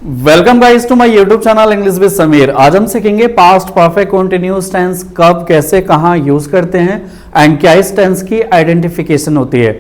Welcome guys to my YouTube channel English with Sameer. आज हम सीखेंगे पास्ट परफेक्ट कंटिन्यूअस टेंस कब, कैसे, कहां यूज करते हैं एंड क्या इस टेंस की आइडेंटिफिकेशन होती है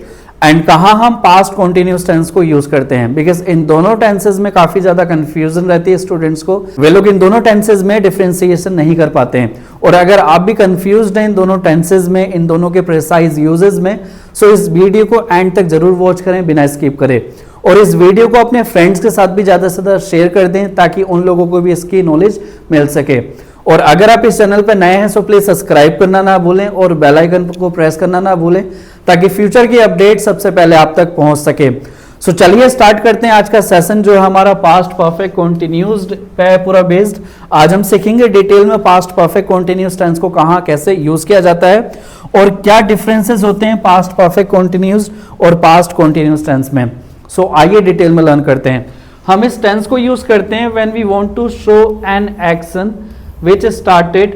एंड कहां हम पास्ट कंटिन्यूअस टेंस को यूज करते हैं। बिकॉज इन दोनों टेंसेस में काफी ज्यादा कंफ्यूजन रहती है स्टूडेंट्स को। वे लोग इन दोनों टेंसेस में डिफरेंशिएशन नहीं कर पाते हैं। और अगर आप भी कंफ्यूज्ड हैं इन दोनों टेंसेस में, इन दोनों के प्रिसाइज यूजेस में, सो इस वीडियो को एंड तक जरूर वॉच करें बिना स्किप करें। और इस वीडियो को अपने फ्रेंड्स के साथ भी ज्यादा से ज्यादा शेयर कर दें ताकि उन लोगों को भी इसकी नॉलेज मिल सके। और अगर आप इस चैनल पर नए हैं सो प्लीज सब्सक्राइब करना ना भूलें और बेल आइकन को प्रेस करना ना भूलें ताकि फ्यूचर की अपडेट सबसे पहले आप तक पहुंच सके। सो चलिए स्टार्ट करते हैं आज का सेशन जो है हमारा पास्ट परफेक्ट कंटिन्यूअस पे पूरा बेस्ड। आज हम सीखेंगे डिटेल में पास्ट परफेक्ट कंटिन्यूअस टेंस को कहां कैसे यूज किया जाता है और क्या डिफरेंसेस होते हैं पास्ट परफेक्ट कंटिन्यूअस और पास्ट कंटिन्यूअस टेंस में। सो आइए डिटेल में लर्न करते हैं। हम इस टेंस को यूज करते हैं when we want to show an action which started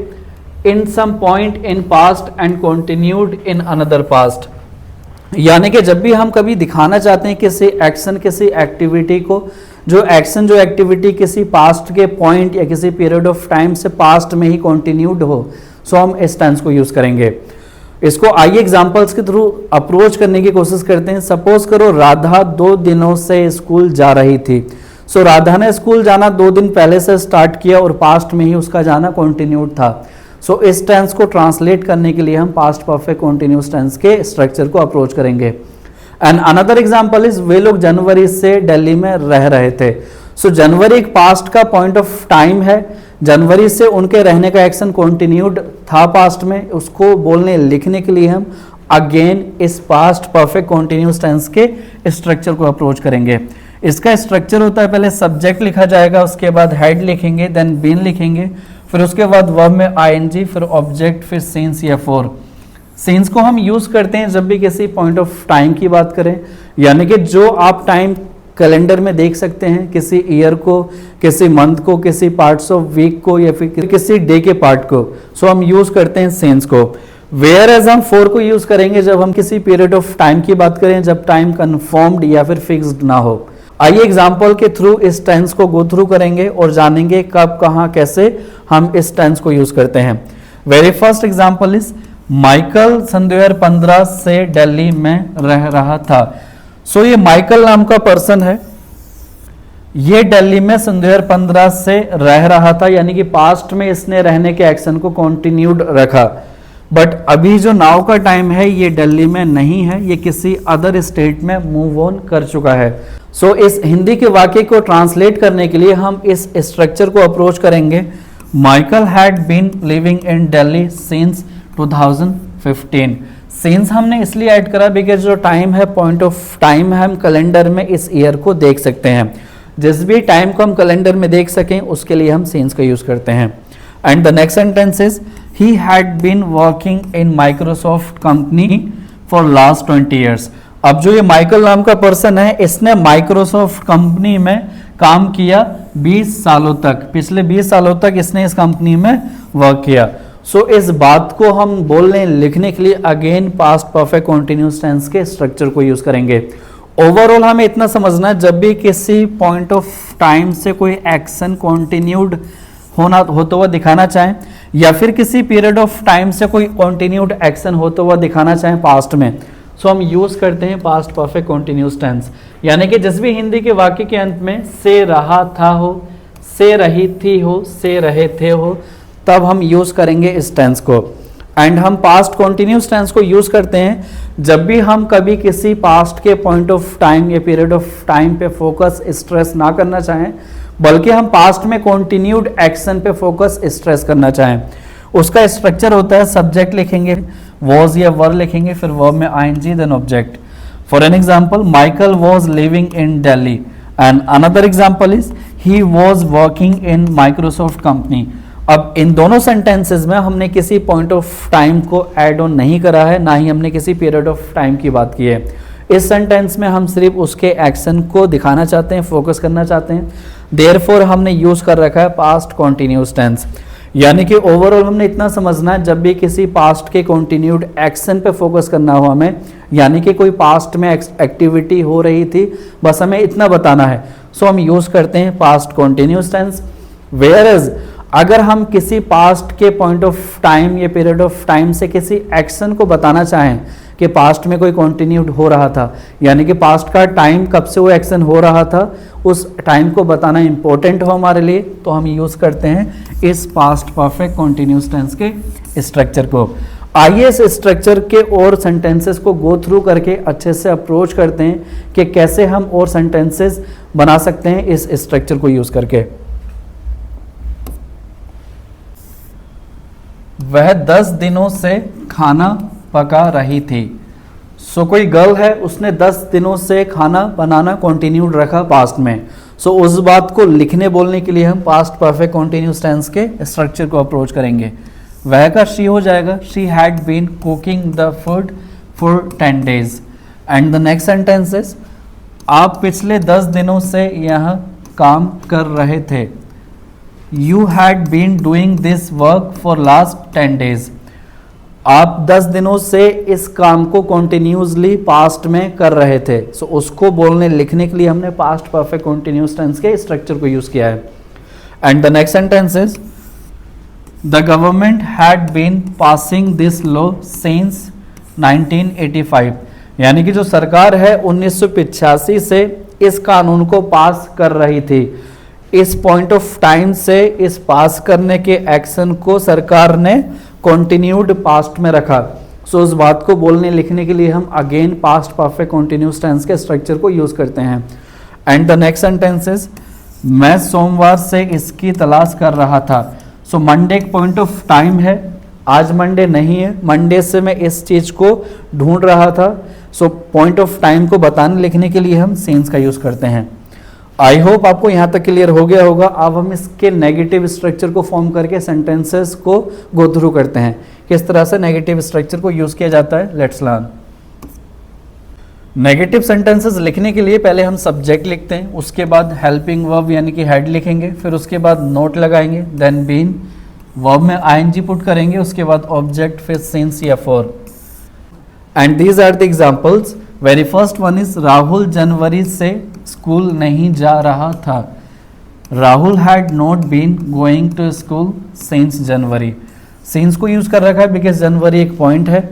in some point in past and continued in another past. यानी कि जब भी हम कभी दिखाना चाहते हैं किसी एक्शन, किसी एक्टिविटी को, जो एक्शन, जो एक्टिविटी किसी पास्ट के पॉइंट या किसी पीरियड ऑफ टाइम से पास्ट में ही कंटिन्यूड हो, सो हम इस टेंस को यूज करेंगे। इसको आइए एग्जांपल्स के थ्रू अप्रोच करने की कोशिश करते हैं। सपोज करो राधा 2 दिनों से स्कूल जा रही थी। सो राधा ने स्कूल जाना 2 दिन पहले से स्टार्ट किया और पास्ट में ही उसका जाना कंटिन्यूड था। सो इस टेंस को ट्रांसलेट करने के लिए हम पास्ट परफेक्ट कंटिन्यूअस टेंस के स्ट्रक्चर को अप्रोच करेंगे। एंड अनदर एग्जांपल इज वे लोग जनवरी से दिल्ली में रह रहे थे। सो जनवरी एक पास्ट का पॉइंट ऑफ टाइम है। जनवरी से उनके रहने का एक्शन कंटिन्यूड था पास्ट में। उसको बोलने लिखने के लिए हम अगेन इस पास्ट परफेक्ट कंटिन्यूअस टेंस के स्ट्रक्चर को अप्रोच करेंगे। इसका स्ट्रक्चर होता है पहले सब्जेक्ट लिखा जाएगा, उसके बाद हेड लिखेंगे, देन बीन लिखेंगे, फिर उसके बाद वर्ब में आईएनजी, फिर ऑब्जेक्ट, फिर सीन्स या फोर। सीन्स को हम यूज करते हैं जब भी किसी पॉइंट ऑफ टाइम की बात करें, यानी कि जो आप टाइम कैलेंडर में देख सकते हैं, किसी ईयर को, किसी मंथ को, किसी पार्ट्स ऑफ वीक को या फिर किसी डे के पार्ट को, सो हम यूज करते हैं सीन्स को। वेयर एज हम फोर को यूज करेंगे जब हम किसी पीरियड ऑफ टाइम की बात करें, जब टाइम कंफर्म्ड या फिर फिक्स्ड ना हो। आइए एग्जाम्पल के थ्रू इस टेंस को गो थ्रू करेंगे और जानेंगे कब, कहां, कैसे हम इस टेंस को यूज करते हैं। Very first example is Michael सन 2015 से दिल्ली में रह रहा था। सो ये माइकल नाम का पर्सन है, ये दिल्ली में सन 2015 से रह रहा था, यानी कि पास्ट में इसने रहने के एक्शन को कंटिन्यूड रखा। बट अभी जो नाउ का टाइम है ये दिल्ली में नहीं है, ये किसी अदर स्टेट में मूव ऑन कर चुका है। सो इस हिंदी के वाक्य को ट्रांसलेट करने के लिए हम इस स्ट्रक्चर को अप्रोच करेंगे। Michael had been living in Delhi since 2015। Since हमने इसलिए ऐड करा बिकॉज जो टाइम है, पॉइंट ऑफ टाइम है, हम कैलेंडर में इस ईयर को देख सकते हैं। जिस भी टाइम को हम कैलेंडर में देख सकें उसके लिए हम सिंस का यूज करते हैं। And the next sentence is he had been working in Microsoft company for last 20 years. अब जो ये माइकल नाम का पर्सन है, इसने माइक्रोसॉफ्ट कंपनी में काम किया 20 सालों तक। पिछले 20 सालों तक इसने इस कंपनी में वर्क किया। सो इस बात को हम बोलने लिखने के लिए again past perfect continuous tense के स्ट्रक्चर को यूज करेंगे। ओवरऑल हमें इतना समझना है, जब भी किसी पॉइंट ऑफ टाइम से कोई एक्शन कंटिन्यूड होता हुआ दिखाना चाहें या फिर किसी पीरियड ऑफ टाइम से कोई कंटिन्यूड एक्शन होता हुआ दिखाना चाहें पास्ट में, सो हम यूज करते हैं पास्ट परफेक्ट कंटिन्यूअस टेंस। यानी कि जिस भी हिंदी के वाक्य के अंत में से रहा था हो, से रही थी हो, से रहे थे हो, तब हम यूज करेंगे इस टेंस को। एंड हम पास्ट कंटिन्यूअस टेंस को यूज करते हैं जब भी हम कभी किसी पास्ट के पॉइंट ऑफ टाइम या पीरियड ऑफ टाइम पे फोकस, स्ट्रेस ना करना चाहें, बल्कि हम पास्ट में कंटिन्यूड एक्शन पे फोकस, स्ट्रेस करना चाहें। उसका स्ट्रक्चर होता है सब्जेक्ट लिखेंगे, वॉज या वर लिखेंगे, फिर वर्ब में ING, then object. For an example Michael was living in Delhi and another example is he was working in Microsoft company. अब इन दोनों सेंटेंसेस में हमने किसी पॉइंट ऑफ टाइम को ऐड ऑन नहीं करा है, ना ही हमने किसी पीरियड ऑफ टाइम की बात की है। इस सेंटेंस में हम सिर्फ उसके एक्शन को दिखाना चाहते हैं, फोकस करना चाहते हैं। देयरफॉर हमने यूज कर रखा है पास्ट कंटिन्यूअस टेंस। यानी कि ओवरऑल हमने इतना समझना है, जब भी किसी पास्ट के कंटिन्यूड एक्शन पे फोकस करना हो हमें, यानी कि कोई पास्ट में एक्टिविटी हो रही थी, बस हमें इतना बताना है। सो हम यूज करते हैं past continuous tense. Where as अगर हम किसी पास्ट के पॉइंट ऑफ टाइम या पीरियड ऑफ टाइम से किसी एक्शन को बताना चाहें कि पास्ट में कोई कंटिन्यूड हो रहा था, यानी कि पास्ट का टाइम कब से वो एक्शन हो रहा था, उस टाइम को बताना इंपॉर्टेंट हो हमारे लिए, तो हम यूज करते हैं इस पास्ट परफेक्ट कंटिन्यूस टेंस के स्ट्रक्चर को। आइए इस स्ट्रक्चर के और सेंटेंसेस को गो थ्रू करके अच्छे से अप्रोच करते हैं कि कैसे हम और सेंटेंसेस बना सकते हैं इस स्ट्रक्चर को यूज करके। वह 10 दिनों से खाना पका रही थी। सो कोई गर्ल है, उसने 10 दिनों से खाना बनाना कंटिन्यूड रखा पास्ट में। सो उस बात को लिखने बोलने के लिए हम पास्ट परफेक्ट कंटिन्यूस टेंस के स्ट्रक्चर को अप्रोच करेंगे। वह का शी हो जाएगा, she had been cooking the food for 10 days। And the next sentence is आप पिछले 10 दिनों से यह काम कर रहे थे। You had been doing this work for last 10 days। आप 10 दिनों से इस काम को कंटिन्यूसली पास्ट में कर रहे थे। सो उसको बोलने लिखने के लिए हमने पास्ट परफेक्ट कंटिन्यूस टेंस के स्ट्रक्चर को यूज किया है। And the next sentence is the government had been passing this law since 1985। यानी कि जो सरकार है 1985 से इस कानून को पास कर रही थी। इस पॉइंट ऑफ टाइम से इस पास करने के एक्शन को सरकार ने कंटिन्यूड पास्ट में रखा। सो उस बात को बोलने लिखने के लिए हम again past perfect continuous tense के स्ट्रक्चर को यूज करते हैं। And the next sentence is मैं सोमवार से इसकी तलाश कर रहा था। सो मंडे एक पॉइंट ऑफ टाइम है, आज मंडे नहीं है, मंडे से मैं इस चीज को ढूंढ रहा था। सो पॉइंट ऑफ टाइम को बताने लिखने के लिए हम सिंस का यूज करते हैं। आई होप आपको यहाँ तक क्लियर हो गया होगा। अब हम इसके नेगेटिव स्ट्रक्चर को फॉर्म करके सेंटेंसेस को गो थ्रू करते हैं, किस तरह से नेगेटिव स्ट्रक्चर को यूज किया जाता है। Let's learn. नेगेटिव सेंटेंसेस लिखने के लिए पहले हम सब्जेक्ट लिखते हैं, उसके बाद हेल्पिंग वर्ब यानी कि हेड लिखेंगे, फिर उसके बाद नोट लगाएंगे, देन बीन, वर्ब में आईएनजी पुट करेंगे, उसके बाद ऑब्जेक्ट, फिर सिंस या for. And these are the examples. Very first one is Rahul जनवरी से स्कूल नहीं जा रहा था। Rahul had not been going to school since January. Since को यूज कर रखा है बिकॉज जनवरी एक पॉइंट है।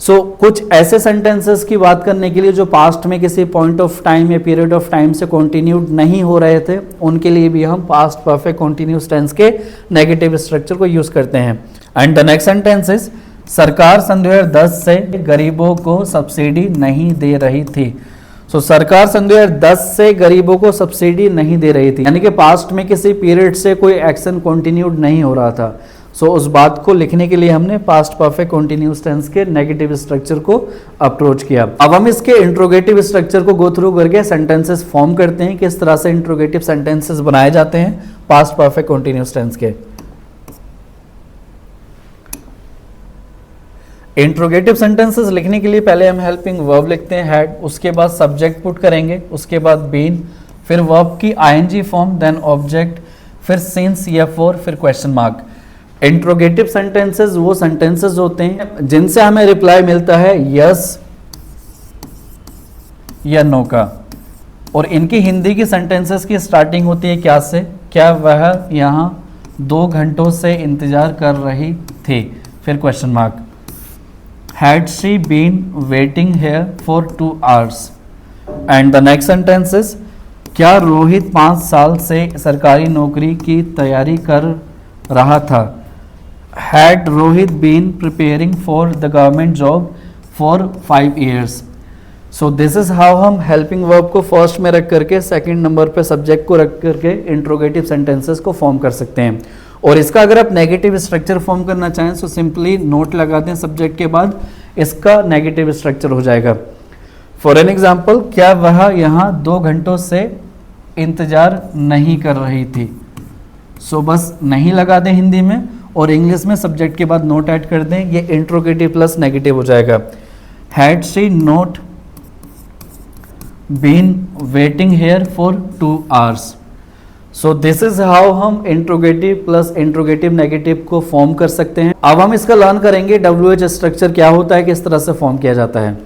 सो कुछ ऐसे सेंटेंसेस की बात करने के लिए जो पास्ट में किसी पॉइंट ऑफ टाइम या पीरियड ऑफ टाइम से कंटिन्यूड नहीं हो रहे थे, उनके लिए भी हम पास्ट परफेक्ट कंटिन्यूस टेंस के नेगेटिव स्ट्रक्चर को यूज करते हैं। And the next sentence is सरकार सन 2010 से गरीबों को सब्सिडी नहीं दे रही थी। सो सरकार सन 2010 से गरीबों को सब्सिडी नहीं दे रही थी, यानी कि पास्ट में किसी पीरियड से कोई एक्शन कंटिन्यूड नहीं हो रहा था। सो उस बात को लिखने के लिए हमने पास्ट परफेक्ट कंटिन्यूस टेंस के नेगेटिव स्ट्रक्चर को अप्रोच किया। अब हम इसके इंट्रोगेटिव स्ट्रक्चर को गो थ्रू करके सेंटेंसेस फॉर्म करते हैं, किस तरह से इंट्रोगेटिव सेंटेंसेस बनाए जाते हैं पास्ट परफेक्ट कंटिन्यूस टेंस के। इंट्रोगेटिव सेंटेंसेस लिखने के लिए पहले हम हेल्पिंग वर्ब लिखते हैं हैड, उसके बाद सब्जेक्ट पुट करेंगे, उसके बाद बीन, फिर वर्ब की आईएनजी फॉर्म, देन ऑब्जेक्ट, फिर सिंस या फॉर, फिर क्वेश्चन मार्क। इंट्रोगेटिव सेंटेंसेस वो सेंटेंसेस होते हैं जिनसे हमें रिप्लाई मिलता है यस या नो का, और इनकी हिंदी की सेंटेंसेस की स्टार्टिंग होती है क्या से, क्या वह यहाँ 2 घंटों से इंतजार कर रही थी, फिर question mark. Had she been waiting here for 2 hours? And the next sentence is क्या रोहित 5 साल से सरकारी नौकरी की तैयारी कर रहा था। Had Rohit been preparing for the government job for 5 years? So this is how हम helping verb को फर्स्ट में रख करके सेकंड नंबर पे सब्जेक्ट को रख करके इंट्रोगेटिव सेंटेंसेस को फॉर्म कर सकते हैं। और इसका अगर आप नेगेटिव स्ट्रक्चर फॉर्म करना चाहें तो सिंपली नोट लगा दें सब्जेक्ट के बाद, इसका नेगेटिव स्ट्रक्चर हो जाएगा। फॉर एन एग्जाम्पल, क्या वह यहाँ 2 घंटों से इंतजार नहीं कर रही थी। सो बस नहीं लगा दें हिंदी में, और इंग्लिश में सब्जेक्ट के बाद नोट ऐड कर दें, ये इंट्रोगेटिव प्लस नेगेटिव हो जाएगा। Had she not been waiting here for 2 hours? So this is how हम इंट्रोगेटिव प्लस इंट्रोगेटिव नेगेटिव को फॉर्म कर सकते हैं। अब हम इसका लर्न करेंगे WH स्ट्रक्चर क्या होता है, किस तरह से फॉर्म किया जाता है।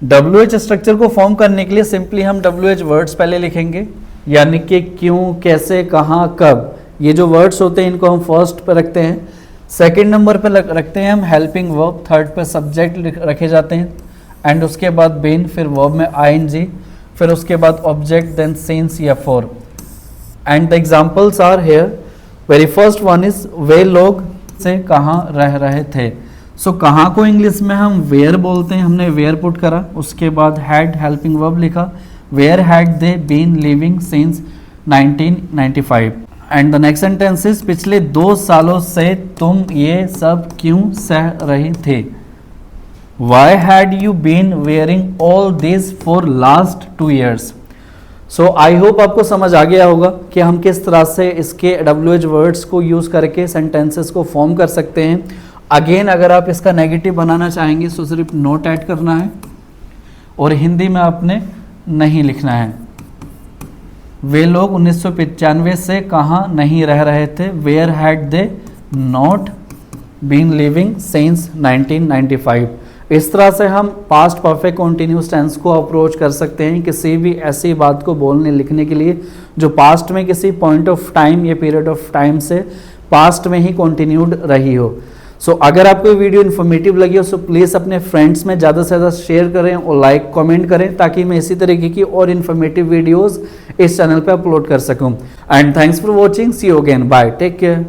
WH स्ट्रक्चर को फॉर्म करने के लिए सिंपली हम WH वर्ड्स पहले लिखेंगे, यानी कि क्यों, कैसे, कहाँ, कब, ये जो वर्ड्स होते हैं इनको हम फर्स्ट पे रखते हैं। सेकंड नंबर पे रखते हैं हम हेल्पिंग वर्ब, थर्ड पे सब्जेक्ट रखे जाते हैं, एंड उसके बाद बीन, फिर वर्ब में ing, फिर उसके बाद ऑब्जेक्ट, देन सिंस या for. And the examples are here. Very first one is वे लोग से कहाँ रह रहे थे। सो कहाँ को इंग्लिश में हम वेयर बोलते हैं, हमने वेयर पुट करा, उसके बाद हैड हेल्पिंग वर्ब लिखा, where had they been living since 1995। And the next sentence is पिछले 2 सालों से तुम ये सब क्यों सह रहे थे। Why had you been wearing all this for last 2 years? So I hope आपको समझ आ गया होगा कि हम किस तरह से इसके WH वर्ड्स को यूज़ करके सेंटेंसेस को फॉर्म कर सकते हैं। अगेन अगर आप इसका नेगेटिव बनाना चाहेंगे तो सिर्फ नोट ऐड करना है और हिंदी में आपने नहीं लिखना है। वे लोग 1995 से कहाँ नहीं रह रहे थे। Where had they not been living since 1995। इस तरह से हम पास्ट परफेक्ट कॉन्टिन्यूस टेंस को अप्रोच कर सकते हैं किसी भी ऐसी बात को बोलने लिखने के लिए जो पास्ट में किसी पॉइंट ऑफ टाइम या पीरियड ऑफ टाइम से पास्ट में ही कंटिन्यूड रही हो। सो अगर आपको ये वीडियो इन्फॉर्मेटिव लगी हो सो प्लीज़ अपने फ्रेंड्स में ज़्यादा से ज़्यादा शेयर करें और लाइक कमेंट करें ताकि मैं इसी तरीके की और इन्फॉर्मेटिव वीडियोज़ इस चैनल पर अपलोड कर सकूँ। And thanks for watching, see you again, bye, take care.